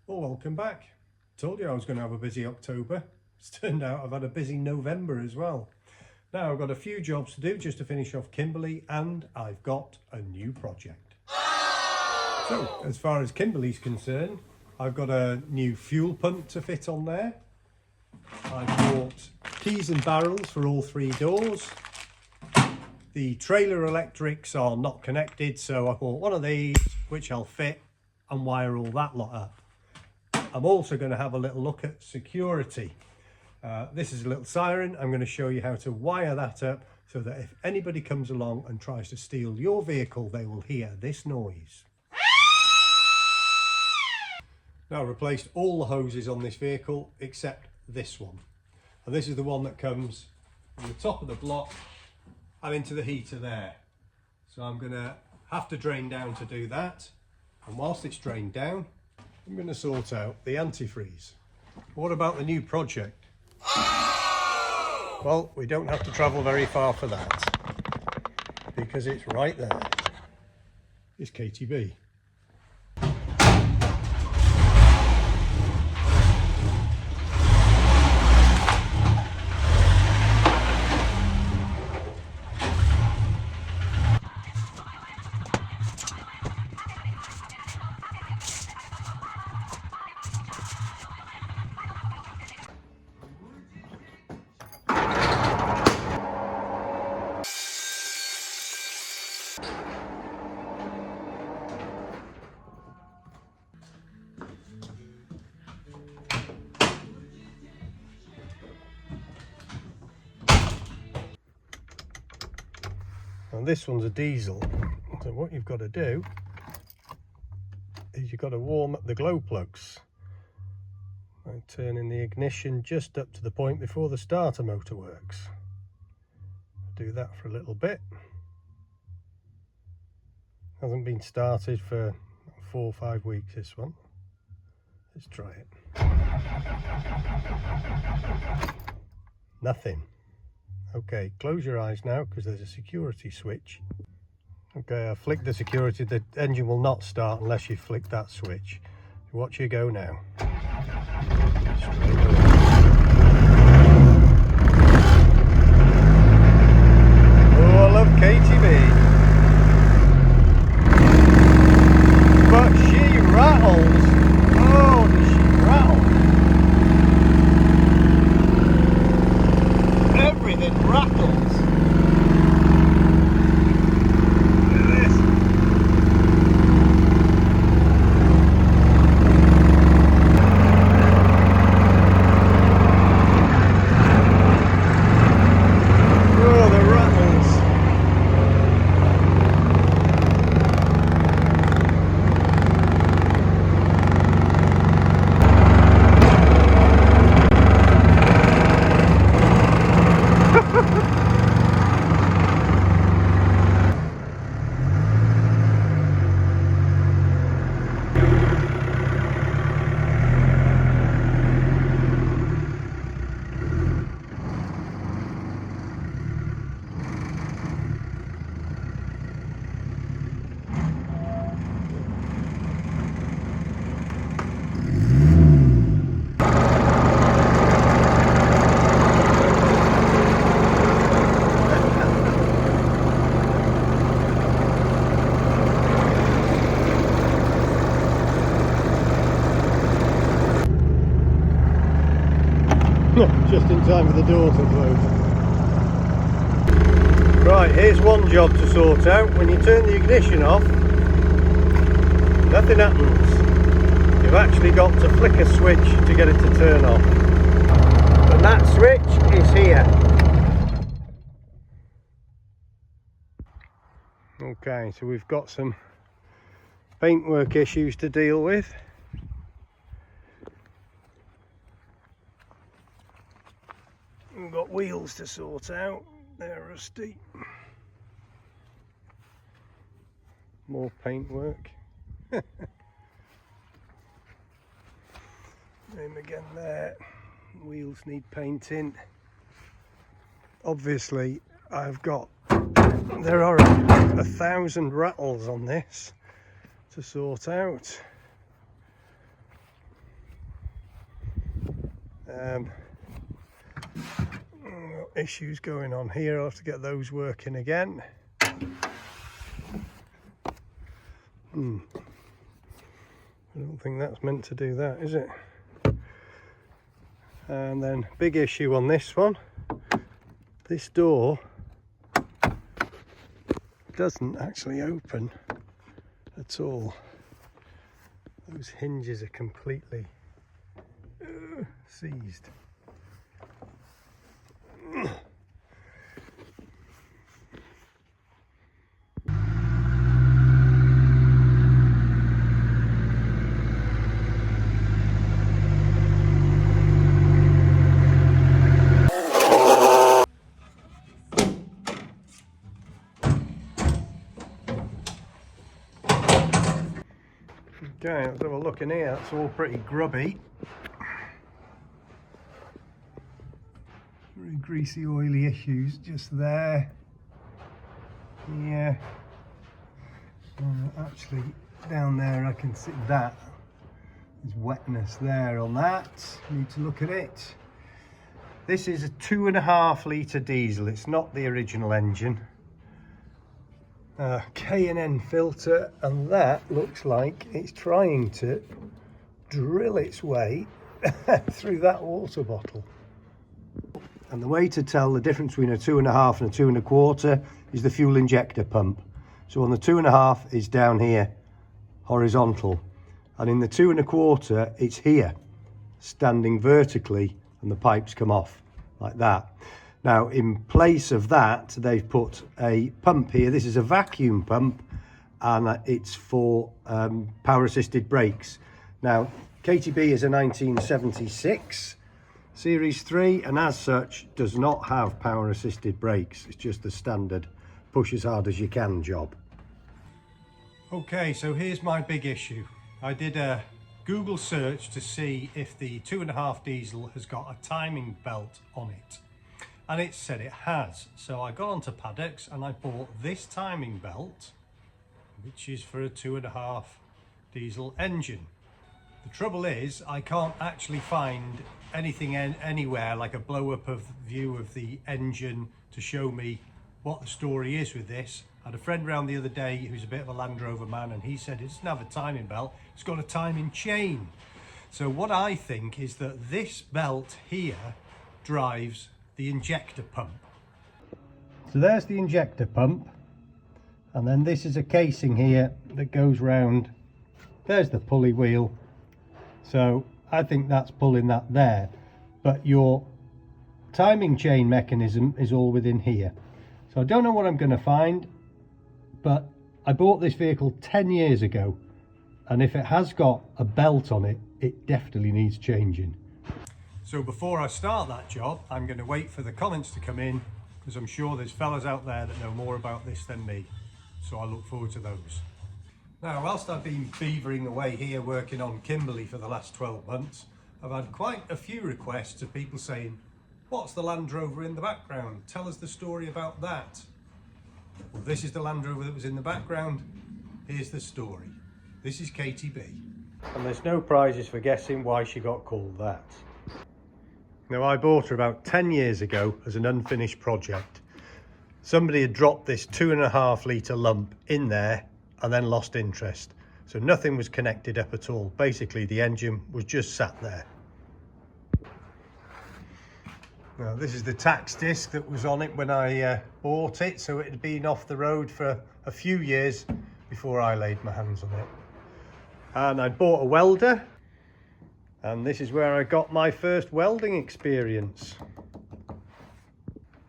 Well, welcome back. Told you I was going to have a busy October. It's turned out I've had a busy November as well. Now I've got a few jobs to do just to finish off Kimberley, and I've got a new project. So as far as Kimberley's concerned, I've got a new fuel pump to fit on there. I bought keys and barrels for all three doors. The trailer electrics are not connected, so I bought one of these which I'll fit and wire all that lot up. I'm also going to have a little look at security. This is a little siren. I'm going to show you how to wire that up so that if anybody comes along and tries to steal your vehicle, they will hear this noise. Now I've replaced all the hoses on this vehicle except this one. And this is the one that comes from the top of the block and into the heater there. So I'm going to have to drain down to do that. And whilst it's drained down, I'm going to sort out the antifreeze. What about the new project? Well, we don't have to travel very far for that, because it's right there. It's KTB. And this one's a diesel, so what you've got to do is you've got to warm up the glow plugs by turning the ignition just up to the point before the starter motor works. Do that for a little bit. Hasn't been started for 4 or 5 weeks, this one. Let's try it. Nothing. Okay, close your eyes now because there's a security switch. Okay, I flicked the security. The engine will not start unless you flick that switch. Watch you go now. Oh, I love KTB. But she rattles. Oh, does she rattle? Everything rattles. Look at this. Oh, the rattles. Just in time for the door to close. Right, here's one job to sort out. When you turn the ignition off, nothing happens. You've actually got to flick a switch to get it to turn off. And that switch is here. Okay, so we've got some paintwork issues to deal with. We've got wheels to sort out, they're rusty. More paintwork. Same again there. Wheels need painting. Obviously, there are 1,000 rattles on this to sort out. Issues going on here. I'll have to get those working again. I don't think that's meant to do that, is it? And then big issue on this one, this door doesn't actually open at all. Those hinges are completely seized. Okay, let's have a look in here. It's all pretty grubby. Very greasy, oily issues just there. Yeah. Actually, down there I can see that. There's wetness there on that. Need to look at it. This is a 2.5 litre diesel. It's not the original engine. K&N filter, and that looks like it's trying to drill its way through that water bottle. And the way to tell the difference between a 2.5 and a 2.25 is the fuel injector pump. So on the 2.5 is down here, horizontal, and in the 2.25 it's here, standing vertically, and the pipes come off like that. Now, in place of that, they've put a pump here. This is a vacuum pump, and it's for power-assisted brakes. Now, KTB is a 1976 Series 3, and as such, does not have power-assisted brakes. It's just the standard push as hard as you can job. Okay, so here's my big issue. I did a Google search to see if the 2.5 diesel has got a timing belt on it. And it said it has. So I got onto Paddocks and I bought this timing belt, which is for a 2.5 diesel engine. The trouble is I can't actually find anything anywhere like a blow-up of view of the engine to show me what the story is with this. I had a friend round the other day who's a bit of a Land Rover man, and he said it doesn't have a timing belt, it's got a timing chain. So what I think is that this belt here drives the injector pump. So there's the injector pump, and then this is a casing here that goes round. There's the pulley wheel, so I think that's pulling that there, but your timing chain mechanism is all within here. So I don't know what I'm going to find, but I bought this vehicle 10 years ago, and if it has got a belt on it, it definitely needs changing. So before I start that job, I'm going to wait for the comments to come in, because I'm sure there's fellas out there that know more about this than me. So I look forward to those. Now, whilst I've been beavering away here working on Kimberley for the last 12 months, I've had quite a few requests of people saying, what's the Land Rover in the background? Tell us the story about that. Well, this is the Land Rover that was in the background. Here's the story. This is KTB. And there's no prizes for guessing why she got called that. Now, I bought her about 10 years ago as an unfinished project. Somebody had dropped this 2.5 litre lump in there and then lost interest. So nothing was connected up at all. Basically, the engine was just sat there. Now, this is the tax disc that was on it when I bought it. So it had been off the road for a few years before I laid my hands on it. And I bought a welder. And this is where I got my first welding experience.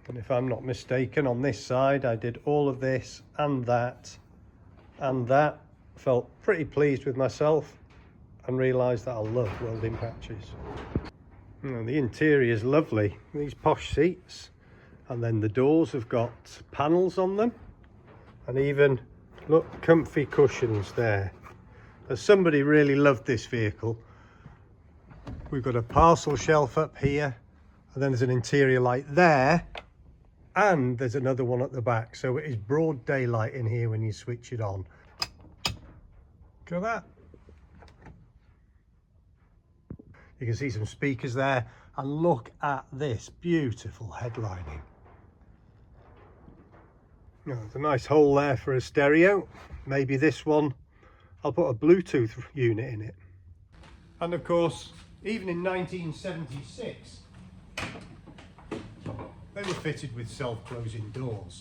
And if I'm not mistaken, on this side, I did all of this and that and that. Felt pretty pleased with myself and realised that I love welding patches. And the interior is lovely. These posh seats, and then the doors have got panels on them, and even, look, comfy cushions there. As somebody really loved this vehicle. We've got a parcel shelf up here, and then there's an interior light there, and there's another one at the back, so it is broad daylight in here when you switch it on. Look at that. You can see some speakers there, And look at this beautiful headlining. Oh, there's a nice hole there for a stereo. Maybe this one, I'll put a Bluetooth unit in it. And of course, even in 1976, they were fitted with self-closing doors.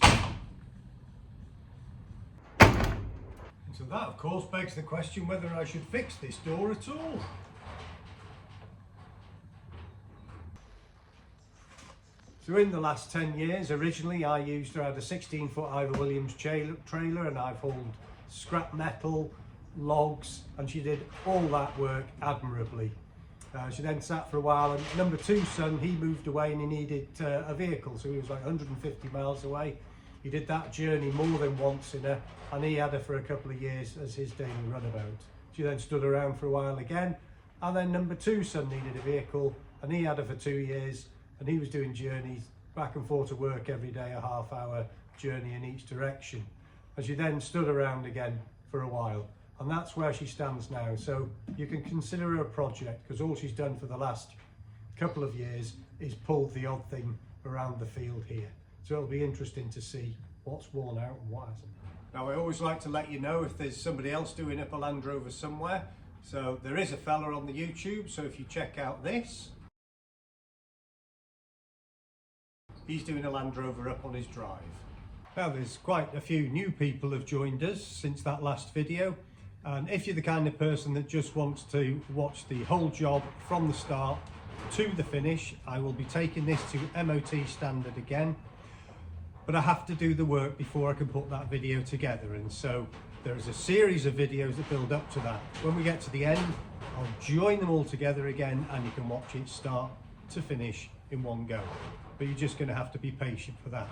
So that of course begs the question whether I should fix this door at all. So in the last 10 years, originally I had a 16-foot Ivor Williams trailer, and I've hauled scrap metal, logs, and she did all that work admirably. She then sat for a while, and number two son, he moved away and he needed a vehicle, so he was like 150 miles away. He did that journey more than once and he had her for a couple of years as his daily runabout. She then stood around for a while again, and then number two son needed a vehicle, and he had her for 2 years, and he was doing journeys back and forth to work every day, a half-hour journey in each direction. And she then stood around again for a while, and that's where she stands now. So you can consider her a project, because all she's done for the last couple of years is pulled the odd thing around the field here. So it'll be interesting to see what's worn out and what hasn't. Now I always like to let you know if there's somebody else doing up a Land Rover somewhere. So there is a fella on the YouTube, so if you check out this, he's doing a Land Rover up on his drive. Now there's quite a few new people have joined us since that last video, and if you're the kind of person that just wants to watch the whole job from the start to the finish, I will be taking this to MOT standard again, but I have to do the work before I can put that video together, and so there's a series of videos that build up to that. When we get to the end, I'll join them all together again and you can watch it start to finish in one go. But you're just going to have to be patient for that.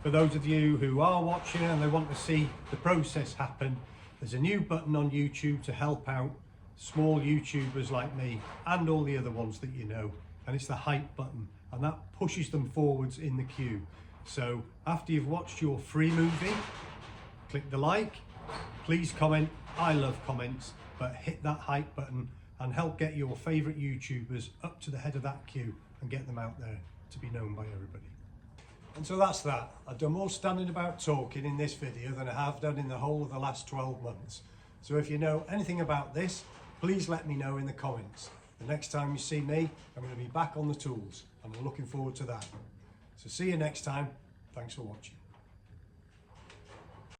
For those of you who are watching and they want to see the process happen, there's a new button on YouTube to help out small YouTubers like me and all the other ones that you know, and it's the hype button, and that pushes them forwards in the queue. So after you've watched your free movie, click the like, please comment. I love comments, but hit that hype button and help get your favourite YouTubers up to the head of that queue and get them out there to be known by everybody. And so that's that. I've done more standing about talking in this video than I have done in the whole of the last 12 months. So if you know anything about this, please let me know in the comments. The next time you see me, I'm going to be back on the tools, and I'm looking forward to that. So see you next time. Thanks for watching.